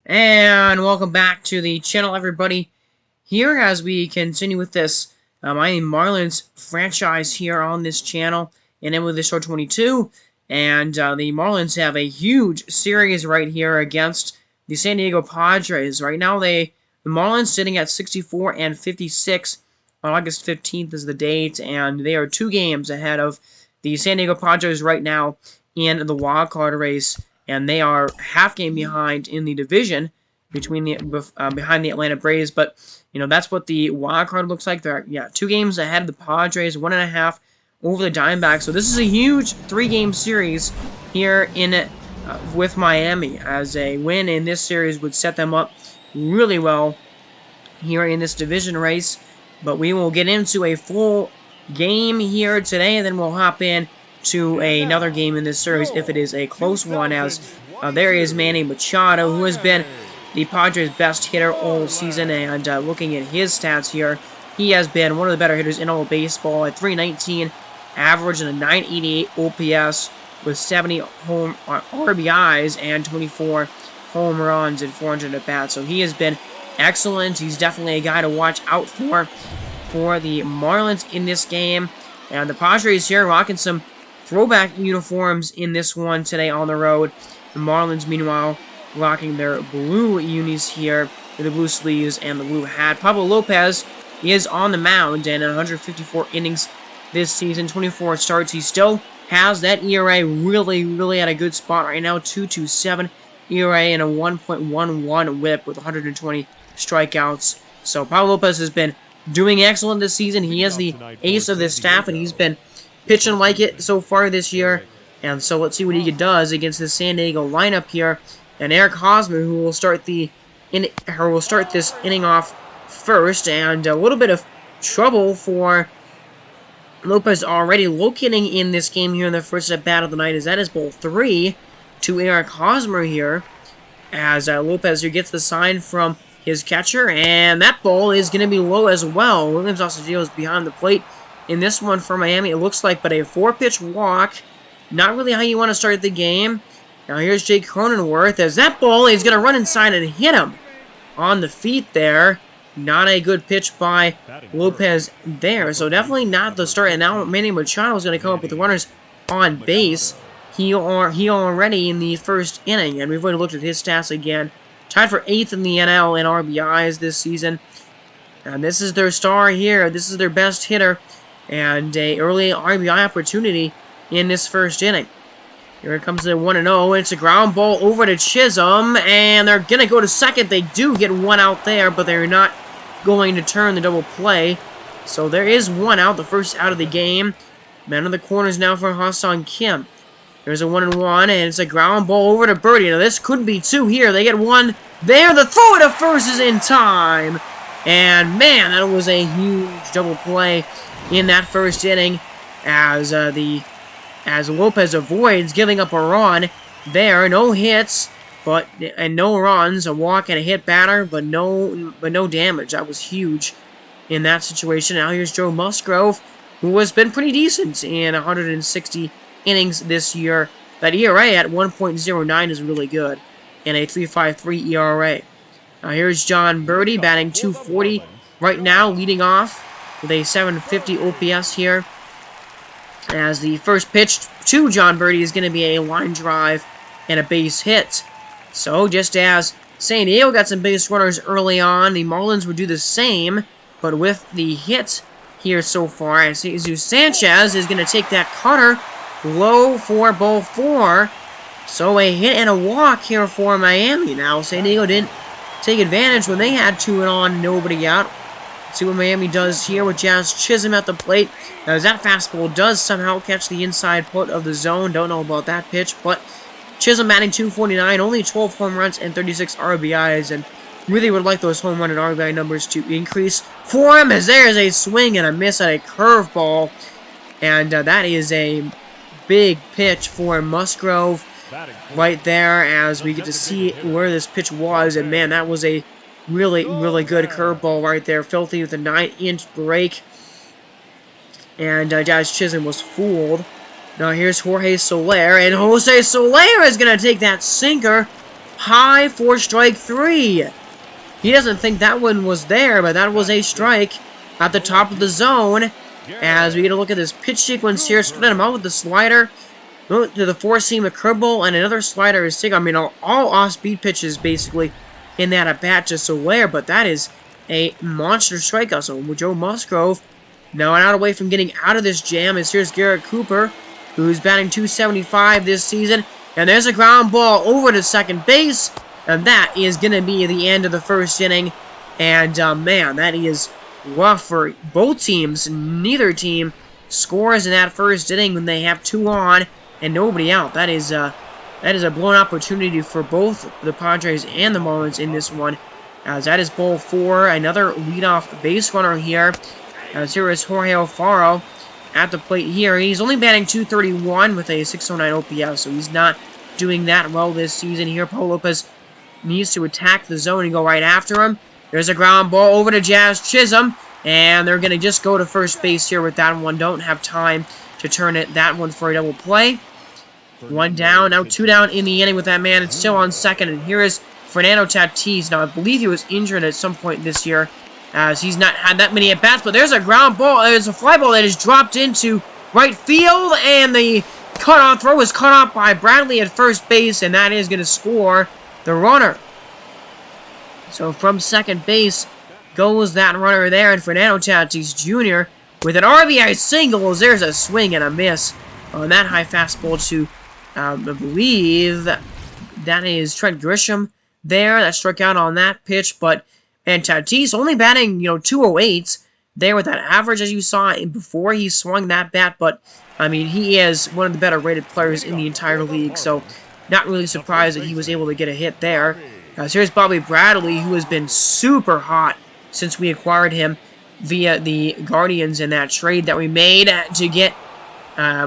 And welcome back to the channel, everybody. Here, as we continue with this Miami Marlins franchise here on this channel, and then with the show 22, and the Marlins have a huge series right here against the San Diego Padres. Right now, the Marlins sitting at 64 and 56 on August 15th is the date, and they are 2 games ahead of the San Diego Padres right now in the wild card race. And they are half game behind in the division between behind the Atlanta Braves. But that's what the wild card looks like. They're 2 games ahead of the Padres, 1.5 over the Diamondbacks. So this is a huge 3-game series here in with Miami, as a win in this series would set them up really well here in this division race. But we will get into a full game here today, and then we'll hop in to another game in this series if it is a close one, as there is Manny Machado, who has been the Padres' best hitter all season, and looking at his stats here, he has been one of the better hitters in all of baseball at .319 average and a .988 OPS with 70 home RBIs and 24 home runs and 400 at-bats. So he has been excellent. He's definitely a guy to watch out for the Marlins in this game. And the Padres here rocking some throwback uniforms in this one today on the road. The Marlins, meanwhile, rocking their blue unis here with the blue sleeves and the blue hat. Pablo Lopez is on the mound, and 154 innings this season, 24 starts. He still has that ERA really at a good spot right now. 2.27 ERA and a 1.11 whip with 120 strikeouts. So Pablo Lopez has been doing excellent this season. He is the ace of this staff, and he's been pitching like it so far this year. And so let's see what he does against the San Diego lineup here. And Eric Hosmer, who will start this inning off first, and a little bit of trouble for Lopez already locating in this game here in the first at bat of the night, as that is ball 3 to Eric Hosmer here, as Lopez here gets the sign from his catcher, and that ball is going to be low as well. Williams Astudillo is behind the plate in this one for Miami, it looks like, but a 4-pitch walk. Not really how you want to start the game. Now here's Jake Cronenworth, as that ball is going to run inside and hit him on the feet there. Not a good pitch by Lopez there, so definitely not the start. And now Manny Machado is going to come up with the runners on base. He already in the first inning, and we've already looked at his stats again. Tied for 8th in the NL in RBIs this season. And this is their star here. This is their best hitter. And a early RBI opportunity in this first inning. Here it comes to 1-0. It's a ground ball over to Chisholm, and they're going to go to second. They do get one out there, but they're not going to turn the double play. So there is one out, the first out of the game. Man of the corners now for Ha-Seong Kim. There's a 1-1, and it's a ground ball over to Birdie. Now this could be 2 here. They get 1 there. The throw to first is in time. And man, that was a huge double play in that first inning, as Lopez avoids giving up a run there. No hits, and no runs, a walk and a hit batter, but no damage. That was huge in that situation. Now here's Joe Musgrove, who has been pretty decent in 160 innings this year. That ERA at 1.09 is really good, and a 3.53 ERA. Now here's John Birdie batting .240 right now, leading off with a 750 OPS here. As the first pitch to John Birdie is going to be a line drive and a base hit. So just as San Diego got some base runners early on, the Marlins would do the same, but with the hit here so far, as Jesus Sanchez is going to take that cutter low for ball 4. So a hit and a walk here for Miami. Now San Diego didn't take advantage when they had 2 on, nobody out. See what Miami does here with Jazz Chisholm at the plate. As that fastball does somehow catch the inside part of the zone. Don't know about that pitch, but Chisholm batting .249, only 12 home runs and 36 RBIs, and really would like those home run and RBI numbers to increase for him, as there is a swing and a miss at a curveball. And that is a big pitch for Musgrove right there, as we get to see where this pitch was. And man, that was a really good curveball right there. Filthy with a 9-inch break. And Jazz Chisholm was fooled. Now here's Jorge Soler, and Jose Soler is going to take that sinker high for strike 3. He doesn't think that one was there, but that was a strike at the top of the zone. As we get a look at this pitch sequence here, split him out with the slider, to the four-seam, a curveball, and another slider is taken. I mean, all off-speed pitches basically in that at-bat to Soler, but that is a monster strikeout. So Joe Musgrove now out away from getting out of this jam as here's Garrett Cooper, who's batting .275 this season. And there's a ground ball over to second base, and that is going to be the end of the first inning. And, man, that is rough for both teams. Neither team scores in that first inning when they have 2 on and nobody out. That is a blown opportunity for both the Padres and the Marlins in this one. As that is ball 4, another leadoff base runner here. As here is Jorge Alfaro at the plate here. He's only batting .231 with a 609 OPS, so he's not doing that well this season here. Paul Lopez needs to attack the zone and go right after him. There's a ground ball over to Jazz Chisholm, and they're going to just go to first base here with that one. Don't have time to turn that one for a double play. 1 down, now 2 down in the inning with that man. It's still on second, and here is Fernando Tatis. Now, I believe he was injured at some point this year, as he's not had that many at-bats, but there's a ground ball. There's a fly ball that is dropped into right field, and the cutoff throw is cut off by Bradley at first base, and that is going to score the runner. So from second base goes that runner there, and Fernando Tatis Jr. with an RBI single. There's a swing and a miss on that high fastball to, I believe, that is Trent Grisham there. That struck out on that pitch, but and Tatis only batting, 208 there with that average, as you saw before he swung that bat. But, I mean, he is one of the better rated players in the entire league, so not really surprised that he was able to get a hit there. So here's Bobby Bradley, who has been super hot since we acquired him via the Guardians in that trade that we made to get,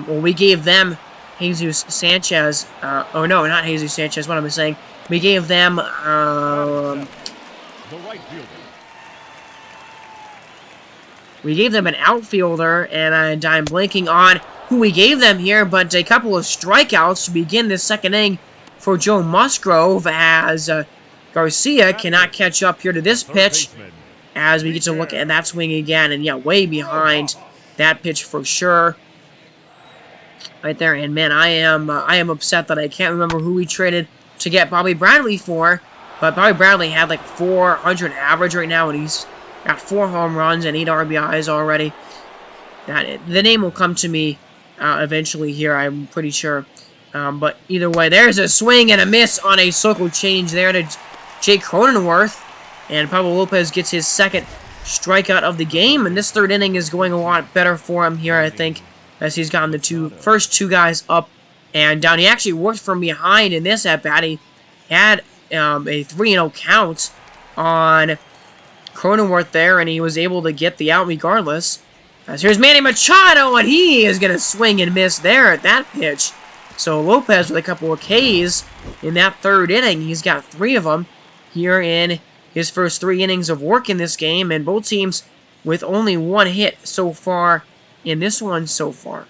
we gave them Jesus Sanchez. Oh, no, not Jesus Sanchez. What am I saying? We gave them, we gave them an outfielder, and I'm blanking on who we gave them here, but a couple of strikeouts to begin this second inning for Joe Musgrove, as Garcia cannot catch up here to this pitch, as we get to look at that swing again, and yeah, way behind that pitch for sure. Right there, and man, I am upset that I can't remember who we traded to get Bobby Bradley for, but Bobby Bradley had like 400 average right now, and he's got 4 home runs and 8 RBIs already. The name will come to me eventually here, I'm pretty sure. But either way, there's a swing and a miss on a circle change there to Jake Cronenworth, and Pablo Lopez gets his second strikeout of the game, and this third inning is going a lot better for him here, I think, as he's gotten the first two guys up and down. He actually worked from behind in this at-bat. He had a 3-0 count on Cronenworth there, and he was able to get the out regardless. As here's Manny Machado, and he is going to swing and miss there at that pitch. So Lopez with a couple of Ks in that third inning. He's got 3 of them here in his first 3 innings of work in this game, and both teams with only 1 hit so far in this one so far.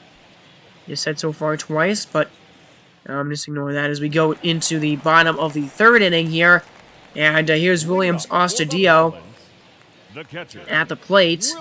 Just said so far twice, but I'm just ignoring that as we go into the bottom of the third inning here. And here's Williams Astudillo at the plate.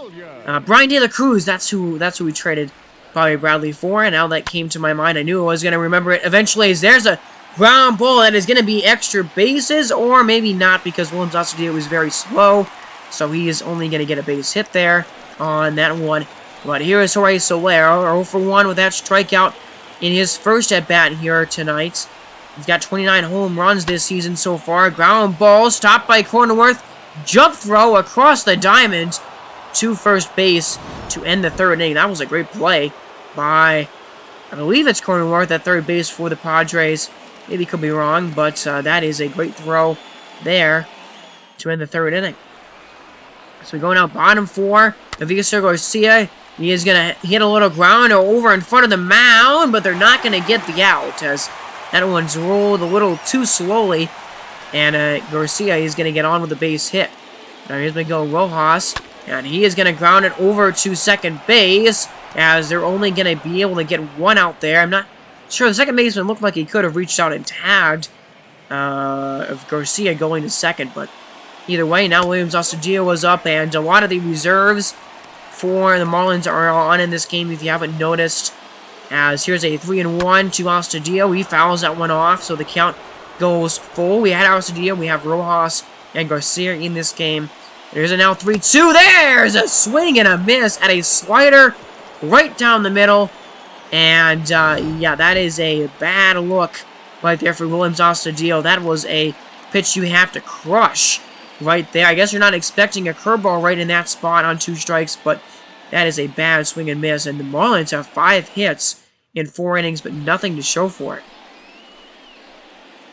Brian De La Cruz, that's who we traded Bobby Bradley for, and now that came to my mind, I knew I was going to remember it eventually. There's a ground ball that is going to be extra bases, or maybe not, because Williams Astudillo was very slow, so he is only going to get a base hit there on that one. But here is Jorge Soler, 0 for 1 with that strikeout in his first at-bat here tonight. He's got 29 home runs this season so far. Ground ball stopped by Cronenworth. Jump throw across the diamond to first base to end the third inning. That was a great play by, I believe it's Cronenworth at third base for the Padres. Maybe could be wrong, but that is a great throw there to end the third inning. So we go now bottom 4. Avisario Garcia, he is going to hit a little grounder over in front of the mound, but they're not going to get the out as that one's rolled a little too slowly. And Garcia is going to get on with the base hit. Now here's Miguel Rojas, and he is going to ground it over to second base, as they're only going to be able to get 1 out there. I'm not sure. The second baseman looked like he could have reached out and tagged of Garcia going to second. But either way, now Williams Astudillo was up, and a lot of the reserves for the Marlins are on in this game if you haven't noticed. As here's a 3-1 to Astudillo. He fouls that one off, so the count goes full. We had Astudillo, we have Rojas and Garcia in this game. There's a now 3-2. There's a swing and a miss at a slider right down the middle. And, yeah, that is a bad look right there for Williams Astudillo. That was a pitch you have to crush right there. I guess you're not expecting a curveball right in that spot on 2 strikes, but that is a bad swing and miss. And the Marlins have 5 hits in 4 innings, but nothing to show for it.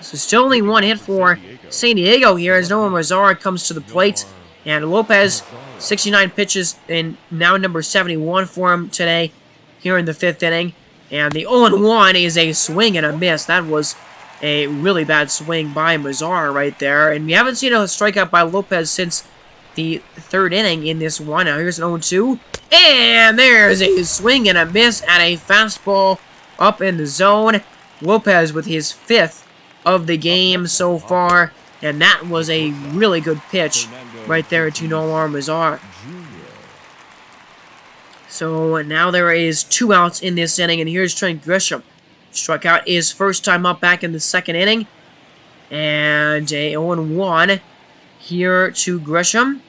So still only 1 hit for San Diego here as Noah Mazara comes to the plate. And Lopez, 69 pitches, and now number 71 for him today here in the 5th inning. And the 0-1 is a swing and a miss. That was a really bad swing by Mazara right there. And we haven't seen a strikeout by Lopez since the 3rd inning in this one. Now here's an 0-2. And there's a swing and a miss at a fastball up in the zone. Lopez with his 5th of the game so far. And that was a really good pitch right there to Noah Mazara. So now there is 2 outs in this inning, and here's Trent Grisham. Struck out his first time up back in the 2nd inning. And a 0-1 here to Grisham.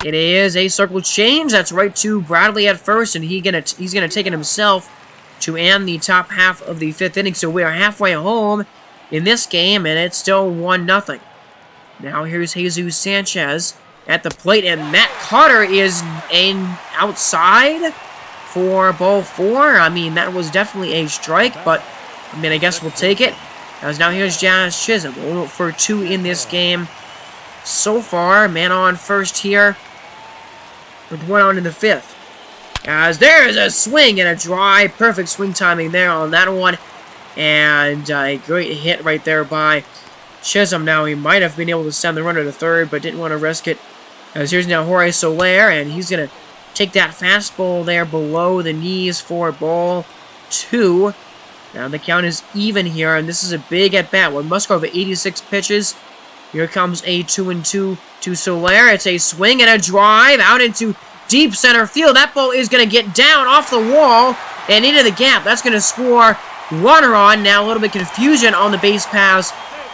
It is a circle change. That's right to Bradley at first, and he's gonna take it himself to end the top half of the 5th inning. So we are halfway home in this game, and it's still 1-0. Now here's Jesus Sanchez at the plate, and Matt Carter is outside for ball 4. I mean, that was definitely a strike, but I mean, I guess we'll take it. As now here's Jazz Chisholm, 0 for 2 in this game so far. Man on first here with 1 on in the 5th. As there's a swing and a drive, perfect swing timing there on that one. And a great hit right there by Chisholm. Now he might have been able to send the runner to 3rd, but didn't want to risk it. As here's now Jorge Soler, and he's going to take that fastball there below the knees for ball 2. Now the count is even here, and this is a big at-bat. One must go over 86 pitches. Here comes a 2-2 to Soler. It's a swing and a drive out into deep center field. That ball is going to get down off the wall and into the gap. That's going to score runner on. Now a little bit confusion on the base pass.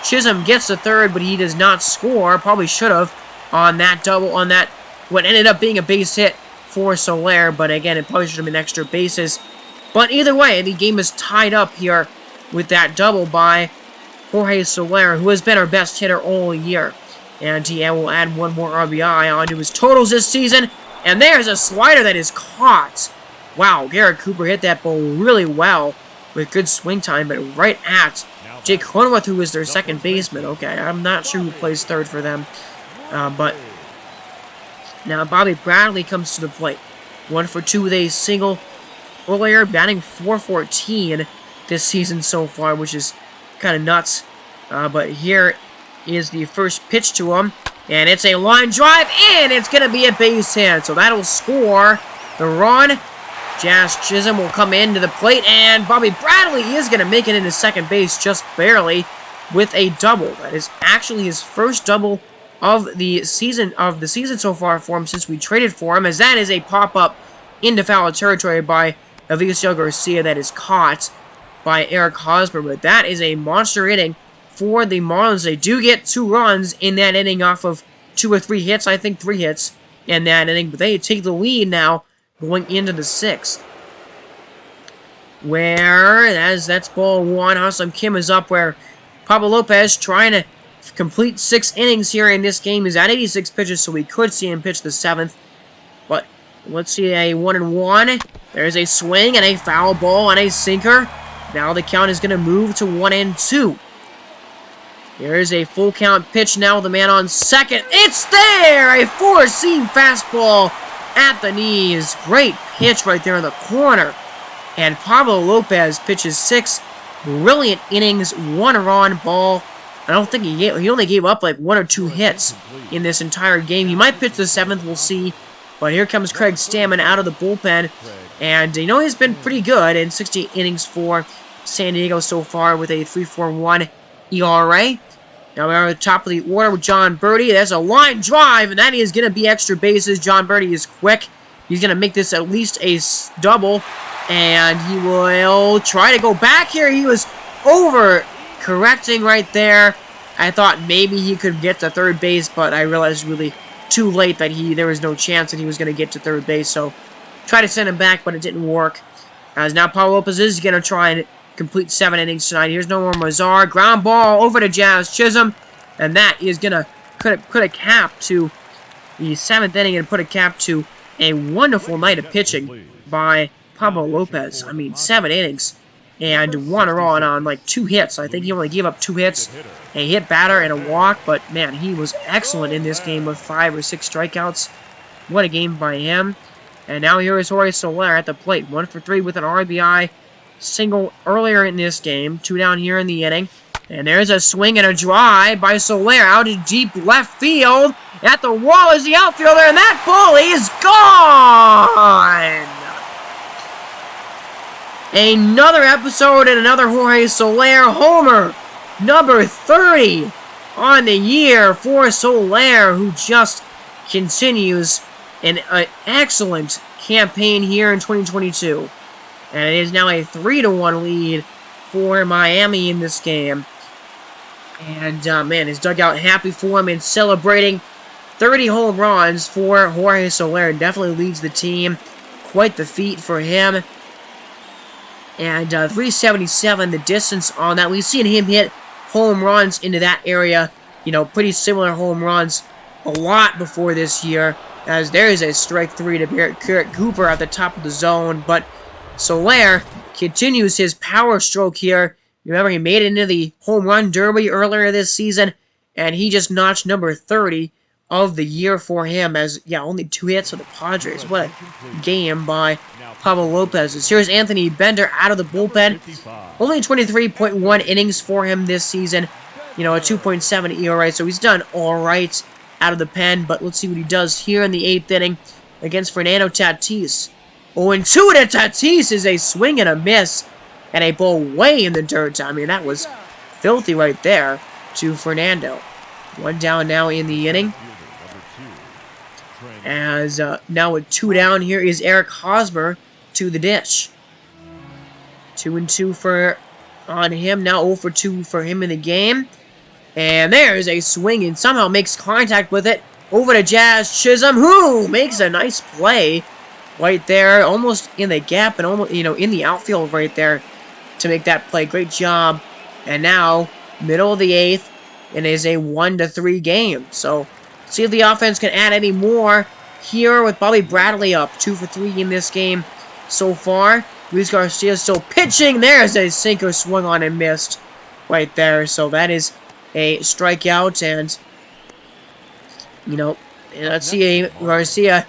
Chisholm gets to 3rd, but he does not score. Probably should have on that double, on that what ended up being a base hit for Soler. But again, it probably should have been extra bases. But either way, the game is tied up here with that double by Jorge Soler, who has been our best hitter all year. And he will add 1 more RBI onto his totals this season. And there's a slider that is caught. Wow, Garrett Cooper hit that ball really well with good swing time, but right at Jake Cronenworth, who is their 2nd baseman. Okay, I'm not sure who plays 3rd for them. But now Bobby Bradley comes to the plate. 1 for 2 with a single earlier, batting .414 this season so far, which is kind of nuts. But here is the first pitch to him, and it's a line drive, and it's going to be a base hit. So that'll score the run. Jazz Chisholm will come into the plate, and Bobby Bradley is going to make it into 2nd base just barely with a double. That is actually his first double of the season so far for him since we traded for him, as that is a pop-up into foul territory by Avisail Garcia that is caught by Eric Hosmer. But that is a monster inning for the Marlins. They do get 2 runs in that inning off of 2 or 3 hits. I think 3 hits in that inning, but they take the lead now going into the 6th. Where, that's ball 1. Ha-Seong Kim is up, where Pablo Lopez trying to complete 6 innings here in this game. He's at 86 pitches, so we could see him pitch the 7th. But let's see a 1-1. There's a swing and a foul ball and a sinker. Now the count is going to move to 1-2. Here's a full count pitch now with the man on 2nd. It's there! A 4-seam fastball at the knees. Great pitch right there in the corner. And Pablo Lopez pitches 6 brilliant innings, 1 run ball. I don't think he only gave up like 1 or 2 hits in this entire game. He might pitch the 7th, we'll see. But here comes Craig Stammen out of the bullpen. And, you know, he's been pretty good in 60 innings for San Diego so far with a 3.41 ERA. Now we're at the top of the order with John Birdie. There's a line drive, and that is going to be extra bases. John Birdie is quick. He's going to make this at least a double, and he will try to go back here. He was over-correcting right there. I thought maybe he could get to third base, but I realized really too late that there was no chance that he was going to get to third base, so tried to send him back, but it didn't work. As now Pablo Lopez is going to try and complete 7 innings tonight. Here's Nomar Mazar. Ground ball over to Jazz Chisholm. And that is going to put a cap to the 7th inning and put a cap to a wonderful night of pitching by Pablo Lopez. I mean, 7 innings and 1 run on like 2 hits. I think he only gave up 2 hits, a hit batter and a walk. But, man, he was excellent in this game with 5 or 6 strikeouts. What a game by him. And now here is Jorge Soler at the plate. 1 for 3 with an RBI single earlier in this game. 2 down here in the inning. And there's a swing and a drive by Soler out to deep left field. At the wall is the outfielder, and that ball is gone! Another episode and another Jorge Soler homer. Number 30 on the year for Soler, who just continues an excellent campaign here in 2022. And it is now a 3-1 lead for Miami in this game. And, man, his dugout happy for him and celebrating 30 home runs for Jorge Soler. Definitely leads the team. Quite the feat for him. And 377, the distance on that. We've seen him hit home runs into that area. You know, pretty similar home runs a lot before this year. As there is a strike 3 to Garrett Cooper at the top of the zone. But Soler continues his power stroke here. Remember, he made it into the home run derby earlier this season, and he just notched number 30 of the year for him as, yeah, only 2 hits for the Padres. What a game by Pablo Lopez. Here's Anthony Bender out of the bullpen. Only 23.1 innings for him this season. You know, a 2.7 ERA, so he's done all right out of the pen, but let's see what he does here in the 8th inning against Fernando Tatis. 0-2 to Tatis is a swing and a miss. And a ball way in the dirt. I mean, that was filthy right there to Fernando. 1 down now in the inning. As now with 2 down, here is Eric Hosmer to the dish. 2-2 on him. Now 0 for 2 for him in the game. And there's a swing and somehow makes contact with it. Over to Jazz Chisholm, who makes a nice play right there. Almost in the gap and almost, you know, in the outfield right there. To make that play. Great job. And now, middle of the 8th, it is a 1-3 game. So, see if the offense can add any more here with Bobby Bradley up. 2 for 3 in this game so far. Luis Garcia still pitching. There's a sinker swung on and missed right there. So, that is a strikeout. And, you know, let's see, Garcia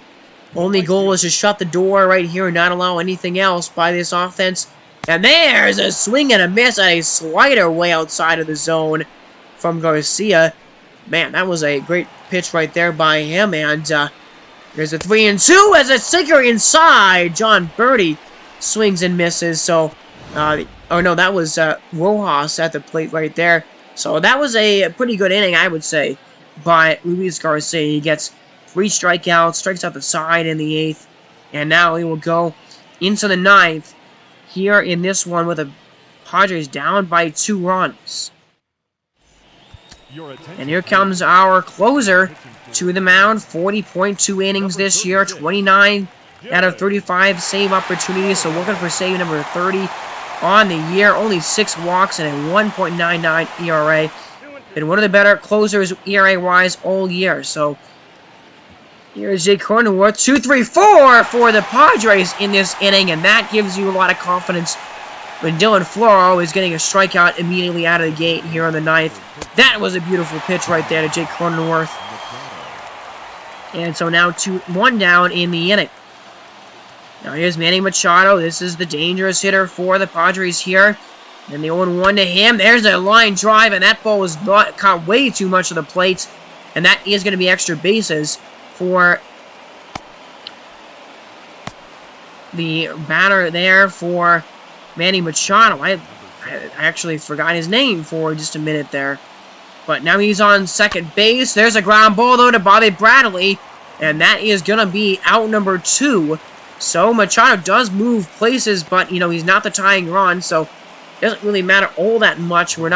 only goal is to shut the door right here and not allow anything else by this offense. And there's a swing and a miss at a slider way outside of the zone from Garcia. Man, that was a great pitch right there by him. And there's a 3-2 as a sinker inside. John Birdie swings and misses. So, oh no, that was Rojas at the plate right there. So that was a pretty good inning, I would say, by Luis Garcia. He gets 3 strikeouts, strikes out the side in the 8th. And now he will go into the 9th. Here in this one with the Padres down by 2 runs. And here comes our closer to the mound. 40.2 innings this year. 29 out of 35 save opportunities. So looking for save number 30 on the year. Only 6 walks and a 1.99 ERA. Been one of the better closers ERA-wise all year. So here's Jake Cronenworth, 2-3-4 for the Padres in this inning, and that gives you a lot of confidence when Dylan Floro is getting a strikeout immediately out of the gate here on the 9th. That was a beautiful pitch right there to Jake Cronenworth. And so now 1 down in the inning. Now here's Manny Machado. This is the dangerous hitter for the Padres here. And the 0-1 to him. There's a line drive, and that ball was caught way too much of the plate. And that is going to be extra bases for the batter there for Manny Machado. I I actually forgot his name for just a minute there. But now he's on second base. There's a ground ball, though, to Bobby Bradley. And that is going to be out number 2. So Machado does move places, but, you know, he's not the tying run. So it doesn't really matter all that much. We're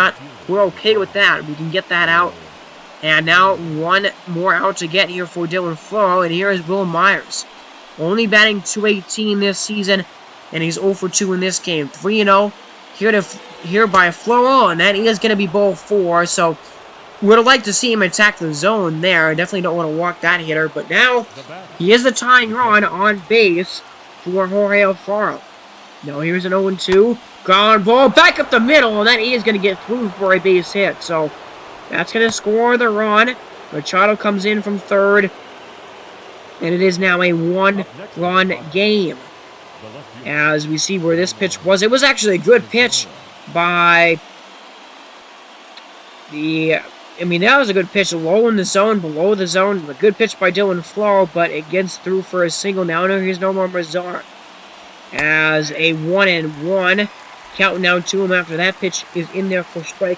okay with that. We can get that out. And now one more out to get here for Dylan Floro. And here is Will Myers. Only batting .218 this season. And he's 0 for 2 in this game. 3-0 here by Floro. And that is going to be ball 4. So would have liked to see him attack the zone there. I definitely don't want to walk that hitter. But now he is the tying run on base for Jorge Alfaro. Now here's an 0-2. Ground ball back up the middle. And that is going to get through for a base hit. So that's going to score the run. Machado comes in from third. And it is now a 1-run game. As we see where this pitch was. It was actually a good pitch by the... I mean, that was a good pitch. Low in the zone, below the zone. A good pitch by Dylan Floro, but it gets through for a single. Now here's Nomar Mazar. As a 1-1. Counting down to him after that pitch is in there for strike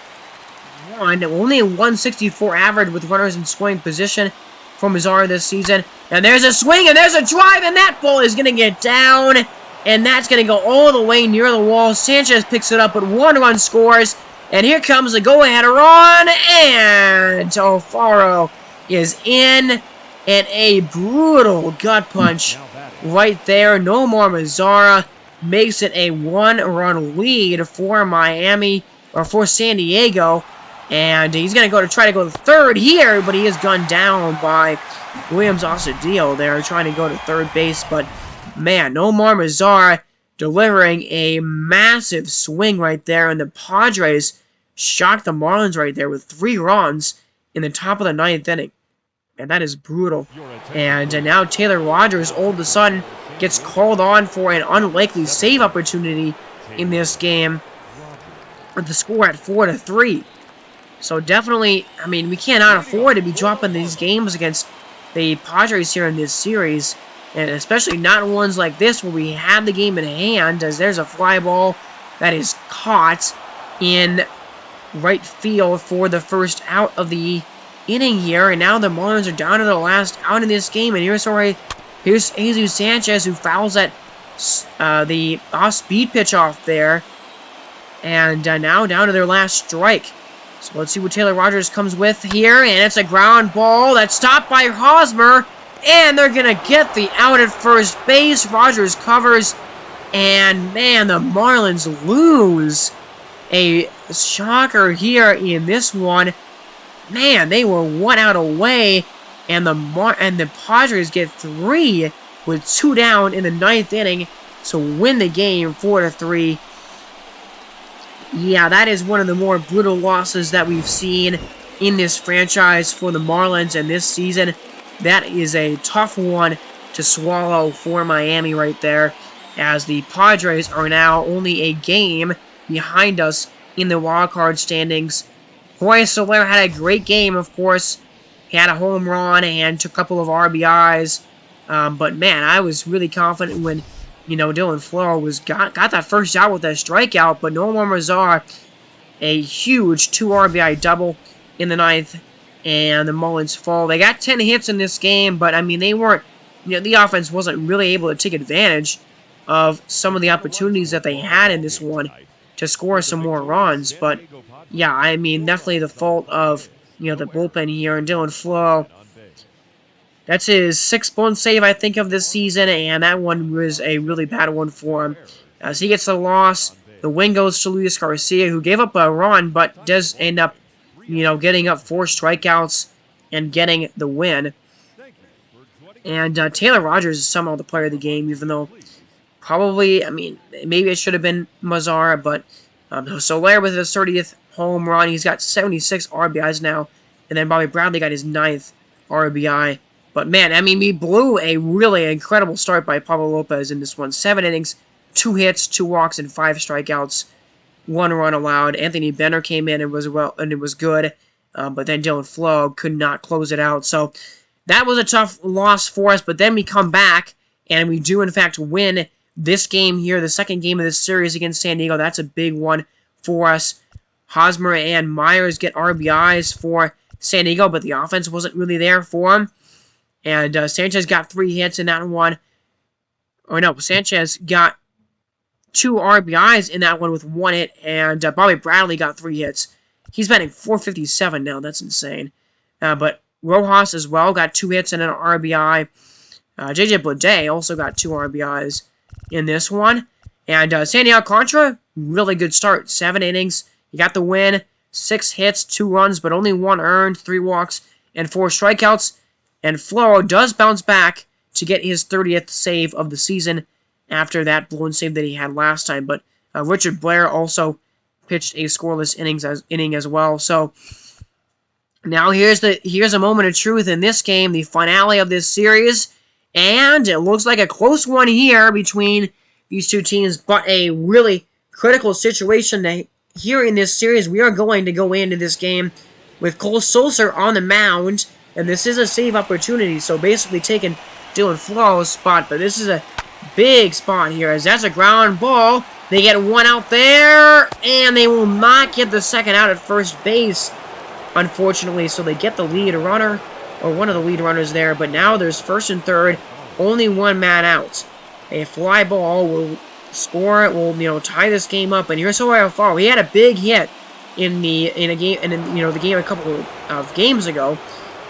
1. Only a 164 average with runners in scoring position for Mazar this season. And there's a swing, and there's a drive, and that ball is going to get down. And that's going to go all the way near the wall. Sanchez picks it up, but 1 run scores. And here comes the go-ahead run, and Alfaro is in, and a brutal gut punch right there. Nomar Mazara makes it a 1-run lead for Miami, or for San Diego, and he's going to try to go to third here, but he is gunned down by Williams Osadio there, trying to go to third base, but man, Nomar Mazara delivering a massive swing right there, and the Padres shocked the Marlins right there with 3 runs in the top of the 9th inning. And that is brutal. And now Taylor Rogers all of a sudden gets called on for an unlikely save opportunity in this game, with the score at 4-3. So definitely, I mean, we cannot afford to be dropping these games against the Padres here in this series. And especially not ones like this where we have the game in hand, as there's a fly ball that is caught in right field for the first out of the inning here. And now the Marlins are down to the last out in this game. And here's Jesus Sanchez, who fouls that the off-speed pitch off there. And now down to their last strike. So let's see what Taylor Rogers comes with here. And it's a ground ball that's stopped by Hosmer. And they're going to get the out at first base. Rogers covers. And, man, the Marlins lose. A shocker here in this one. Man, they were 1 out away. And the Padres get 3 with 2 down in the 9th inning to win the game 4-3. Yeah, that is one of the more brutal losses that we've seen in this franchise for the Marlins and this season. That is a tough one to swallow for Miami right there, as the Padres are now only a game behind us in the wildcard standings. Jorge Soler had a great game, of course. He had a home run and took a couple of RBIs. But, man, I was really confident when, you know, Dylan Floro got that first out with that strikeout. But Nomar Mazar, a huge 2 RBI double in the 9th. And the Marlins fall. They got 10 hits in this game, but, I mean, they weren't, you know, the offense wasn't really able to take advantage of some of the opportunities that they had in this one to score some more runs. But, yeah, I mean, definitely the fault of, you know, the bullpen here. And Dylan Floro, that's his 6th bunt save, I think, of this season, and that one was a really bad one for him. As he gets the loss, the win goes to Luis Garcia, who gave up a run, but does end up, you know, getting up 4 strikeouts and getting the win. And Taylor Rogers is somehow the player of the game, even though probably, I mean, maybe it should have been Mazara, but Soler with his 30th home run. He's got 76 RBIs now, and then Bobby Bradley got his 9th RBI. But, man, I mean, we blew a really incredible start by Pablo Lopez in this one. 7 innings, 2 hits, 2 walks, and 5 strikeouts. 1 run allowed. Anthony Benner came in and it was good, but then Dylan Floro could not close it out. So that was a tough loss for us. But then we come back and we do in fact win this game here, the second game of this series against San Diego. That's a big one for us. Hosmer and Myers get RBIs for San Diego, but the offense wasn't really there for him. And Sanchez got 3 hits in that one. Or no, Sanchez got 2 RBIs in that one with 1 hit, and Bobby Bradley got 3 hits. He's batting .457 now. That's insane. But Rojas as well got 2 hits and an RBI. JJ Bleday also got 2 RBIs in this one. And Sandy Alcantara, really good start. 7 innings. He got the win. 6 hits, 2 runs, but only 1 earned, 3 walks, and 4 strikeouts. And Floro does bounce back to get his 30th save of the season after that blown save that he had last time. But Richard Blair also pitched a scoreless inning as well. So now here's a moment of truth in this game, the finale of this series. And it looks like a close one here between these two teams, but a really critical situation here in this series. We are going to go into this game with Cole Sulser on the mound, and this is a save opportunity, so basically taking Dylan Floro's spot, but this is a big spot here, as that's a ground ball. They get 1 out there, and they will not get the second out at first base, unfortunately, so they get the lead runner, or one of the lead runners there, but now there's first and third, only 1 man out. A fly ball will score it, will tie this game up, and here's Jorge Alfaro. He had a big hit in the game a couple of games ago,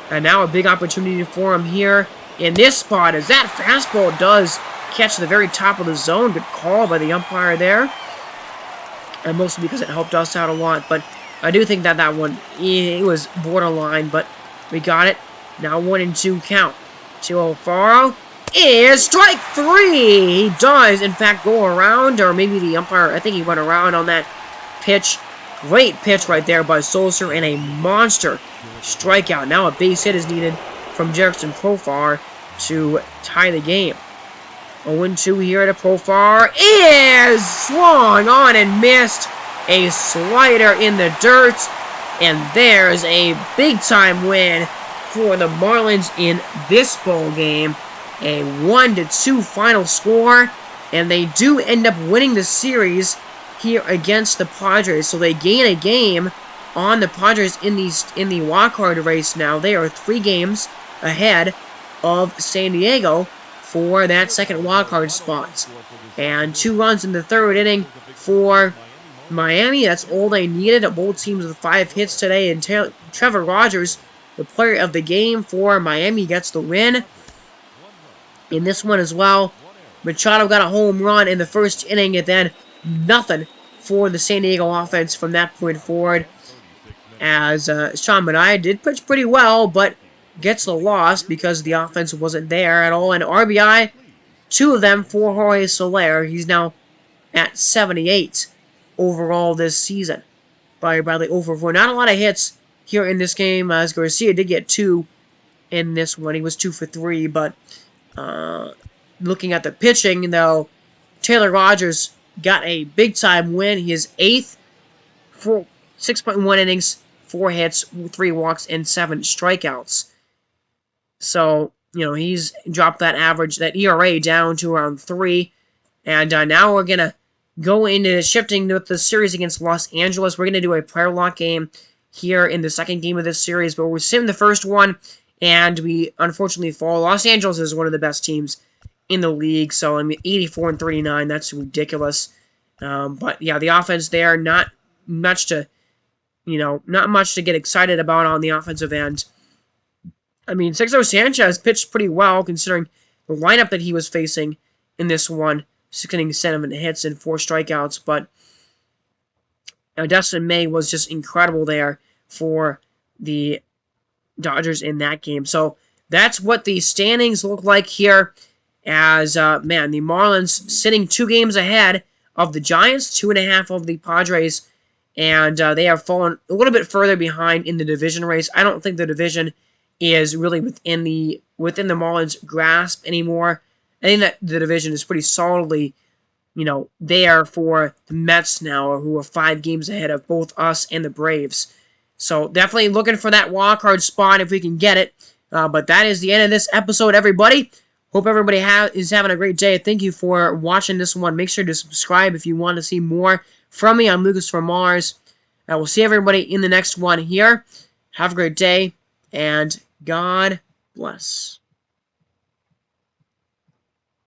and now a big opportunity for him here in this spot, as that fastball does catch the very top of the zone. Good call by the umpire there, and mostly because it helped us out a lot, but I do think that one, it was borderline, but we got it. Now 1-2 count to Alfaro. Is strike 3! He does, in fact, go around, or maybe the umpire, I think he went around on that pitch. Great pitch right there by Sulser, and a monster strikeout. Now a base hit is needed from Jerickson Profar to tie the game. 0-2 here to Profar. Is swung on and missed. A slider in the dirt, and there's a big-time win for the Marlins in this ball game. A 1-2 final score, and they do end up winning the series here against the Padres. So they gain a game on the Padres in the wildcard race now. They are 3 games ahead of San Diego for that second wildcard spot. And 2 runs in the 3rd inning for Miami. That's all they needed. Both teams with 5 hits today, and Trevor Rogers, the player of the game for Miami, gets the win in this one as well. Machado got a home run in the 1st inning, and then nothing for the San Diego offense from that point forward, as Sean Manaea did pitch pretty well, but gets the loss because the offense wasn't there at all. And RBI, 2 of them for Jorge Soler. He's now at 78 overall this season. Bradley over 4. Not a lot of hits here in this game, as Garcia did get 2 in this one. He was 2 for 3, but looking at the pitching, though, Taylor Rogers got a big-time win. His 8th for 6.1 innings, 4 hits, 3 walks, and 7 strikeouts. So, he's dropped that average, that ERA, down to around 3. And now we're going to go into shifting with the series against Los Angeles. We're going to do a player lock game here in the second game of this series, but we're sim the first one, and we unfortunately fall. Los Angeles is one of the best teams in the league, so 84-39, that's ridiculous. But yeah, the offense there, not much to get excited about on the offensive end. Sixto Sanchez pitched pretty well considering the lineup that he was facing in this one. 6 innings, 7 hits, and 4 strikeouts, but Dustin May was just incredible there for the Dodgers in that game. So that's what the standings look like here, as, the Marlins sitting 2 games ahead of the Giants, 2.5 of the Padres, and they have fallen a little bit further behind in the division race. I don't think the division is really within the Marlins' grasp anymore. I think that the division is pretty solidly, there for the Mets now, who are 5 games ahead of both us and the Braves. So definitely looking for that wildcard spot if we can get it. But that is the end of this episode, everybody. Hope everybody is having a great day. Thank you for watching this one. Make sure to subscribe if you want to see more from me. I'm Lucas from Mars. I will see everybody in the next one here. Have a great day, and God bless.